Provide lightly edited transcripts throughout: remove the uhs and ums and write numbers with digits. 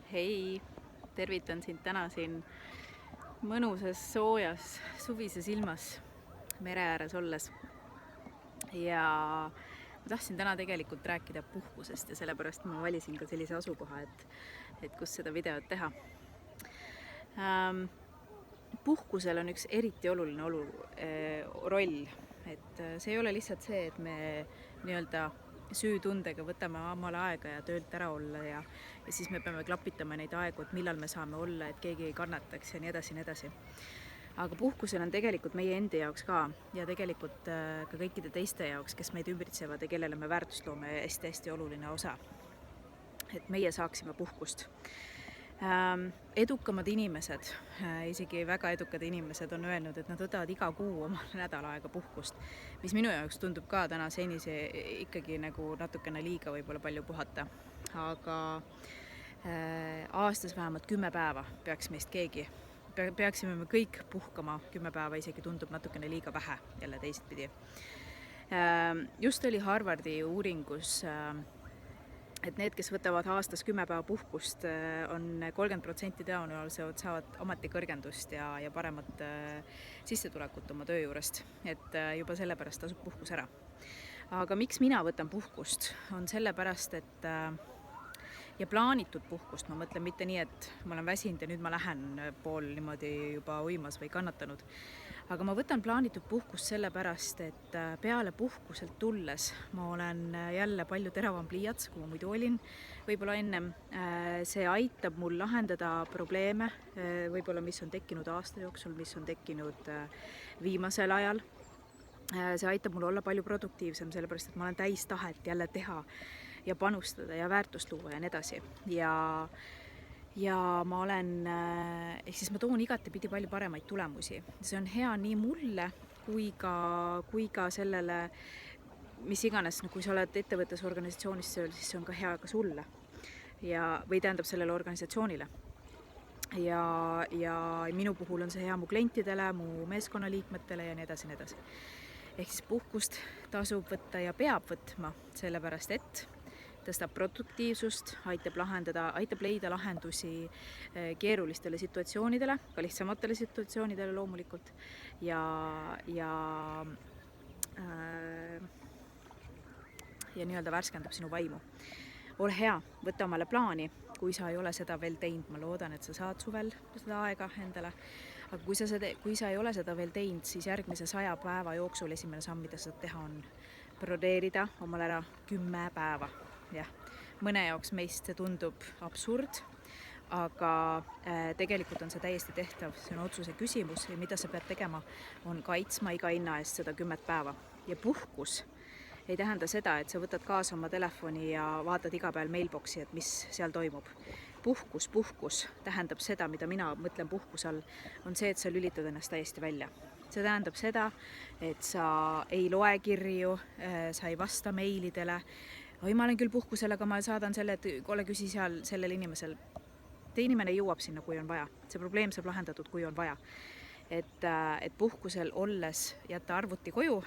Hei, tervitan sind täna siin mõnusas, soojas, suvises ilmas mere ääres olles. Ja ma tahtsin täna tegelikult rääkida puhkusest ja sellepärast ma valisin ka sellise asukoha, et kus seda videot teha. Puhkusel on üks eriti oluline roll, et see ei ole lihtsalt see, et me nii-öelda süütundega võtame omale aega ja töölt ära olla ja siis me peame klapitama neid aegu, et millal me saame olla, et keegi ei kannataks ja nii edasi, nii edasi. Aga puhkusel on tegelikult meie endi jaoks ka ja tegelikult ka kõikide teiste jaoks, kes meid ümbritsevad ja kellele me väärtust loome, hästi-hästi oluline osa, et meie saaksime puhkust. Edukamad inimesed, isegi väga edukad inimesed on öelnud, et nad võtavad iga kuu oma nädal aega puhkust, mis minu jaoks tundub ka täna senise ikkagi nagu natukene liiga võib-olla palju puhata. Aga aastas vähemalt 10 päeva peaks meist peaksime me kõik puhkama 10 päeva, isegi tundub natukene liiga vähe jälle teistpidi. Just oli Harvardi uuringus, et need, kes võtavad aastas 10 päeva puhkust, on 30% tõenäoliselt saavad ametikõrgendust ja paremat sissetulekut oma töö juurest. Et juba sellepärast tasub puhkus ära. Aga miks mina võtan puhkust? On sellepärast, et ja plaanitud puhkust, ma mõtlen mitte nii, et ma olen väsinud ja nüüd ma lähen pool niimoodi juba uimas või kannatanud. Aga ma võtan plaanitud puhkust sellepärast, et peale puhkuselt tulles ma olen jälle palju teravam pliiats, kui ma muidu olin. Võib-olla ennem see aitab mul lahendada probleeme, võib-olla mis on tekkinud aasta jooksul, mis on tekkinud viimasel ajal. See aitab mul olla palju produktiivsem, sellepärast, et ma olen täis tahet jälle teha ja panustada ja väärtust luua ja nii edasi. Ja ma olen, ehk siis ma toon igatepidi palju paremaid tulemusi. See on hea nii mulle kui ka sellele, mis iganes, kui sa oled ettevõttes organisatsioonis, siis see on ka hea ka sulle. Või tähendab sellele organisatsioonile. Ja minu puhul on see hea mu klientidele, mu meeskonnaliikmetele ja nii edasi, nii edasi. Ehk siis puhkust tasub võtta ja peab võtma, sellepärast et tõstab produktiivsust, aitab leida lahendusi keerulistele situatsioonidele, ka lihtsamatele situatsioonidele loomulikult ja nii-öelda värskendab sinu vaimu. Ole hea, võta omale plaani, kui sa ei ole seda veel teinud, ma loodan, et sa saad suvel seda aega endale. Aga kui sa ei ole seda veel teinud, siis järgmise 100 päeva jooksul esimene samm, mida saad teha, on brodeerida omale ära 10 päeva. Jah, mõne jaoks meist see tundub absurd, aga tegelikult on see täiesti tehtav, see on otsuse küsimus ja mida sa pead tegema, on kaitsma iga hinna eest seda 10 päeva. Ja puhkus ei tähenda seda, et sa võtad kaasa oma telefoni ja vaatad iga päev mailboxi, et mis seal toimub. Puhkus tähendab seda, mida mina mõtlen puhkuse all, on see, et sa lülitad ennast täiesti välja. See tähendab seda, et sa ei loe kirju, sa ei vasta meilidele. Ma olen küll puhkusel, aga ma saadan selle, et ole küsi seal sellel inimesel. Te inimene jõuab sinna, kui on vaja. See probleem saab lahendatud, kui on vaja. Et puhkusel olles jätta arvuti koju,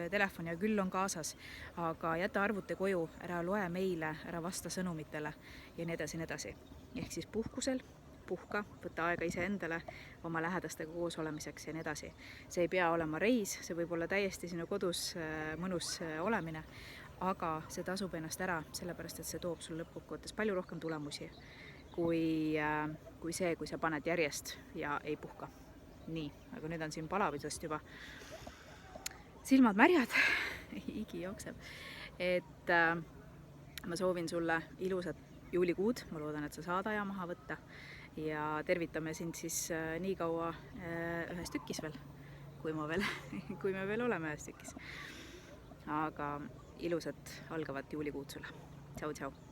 telefon ja küll on kaasas, aga jätta arvuti koju, ära loe meile, ära vasta sõnumitele ja nii edasi, nii edasi. Ehk siis puhkusel, puhka, võtta aega ise endale, oma lähedastega koos olemiseks ja nii edasi. See ei pea olema reis, see võib olla täiesti sinu kodus mõnus olemine, aga see tasub ennast ära, sellepärast et see toob sul lõppkokkuvõttes palju rohkem tulemusi kui see, kui sa paned järjest ja ei puhka. Nii, aga nüüd on siin palavisest juba silmad märjad, higi jookseb. Et ma soovin sulle ilusat juulikuud, ma loodan, et sa saad aja maha võtta ja tervitame sind siis nii kaua ühes tükis veel, kui me veel oleme ühes tükis. Aga ilusat algavat juulikuud sulle. Tšau, tšau.